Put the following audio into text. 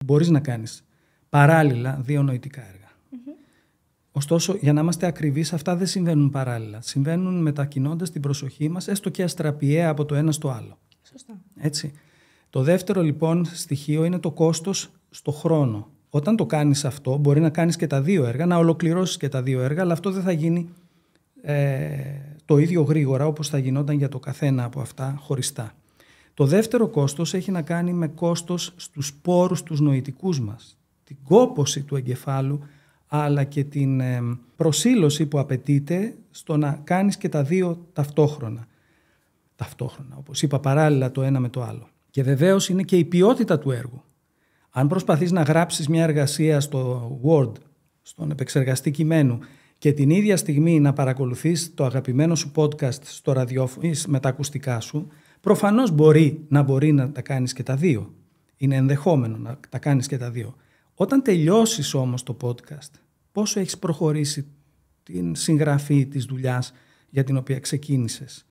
μπορείς να κάνεις παράλληλα 2 νοητικά έργα. Ωστόσο, για να είμαστε ακριβείς, αυτά δεν συμβαίνουν παράλληλα. Συμβαίνουν μετακινώντας την προσοχή μας, έστω και αστραπιαία από το ένα στο άλλο. Σωστά. Έτσι. Το δεύτερο λοιπόν στοιχείο είναι το κόστος στο χρόνο. Όταν το κάνεις αυτό, μπορεί να κάνεις και τα 2 έργα, να ολοκληρώσεις και τα 2 έργα, αλλά αυτό δεν θα γίνει το ίδιο γρήγορα όπως θα γινόταν για το καθένα από αυτά χωριστά. Το δεύτερο κόστος έχει να κάνει με κόστος στους πόρους τους νοητικούς μας, την κόπωση του εγκεφάλου, αλλά και την προσήλωση που απαιτείται στο να κάνεις και τα 2 ταυτόχρονα. Ταυτόχρονα, όπως είπα, παράλληλα το ένα με το άλλο. Και βεβαίως είναι και η ποιότητα του έργου. Αν προσπαθείς να γράψεις μια εργασία στο Word, στον επεξεργαστή κειμένου, και την ίδια στιγμή να παρακολουθείς το αγαπημένο σου podcast στο ραδιόφωνο ή με τα ακουστικά σου, προφανώς μπορεί να τα κάνεις και τα 2. Είναι ενδεχόμενο να τα κάνεις και τα 2. Όταν τελειώσεις όμως το podcast, πόσο έχεις προχωρήσει την συγγραφή της δουλειάς για την οποία ξεκίνησες?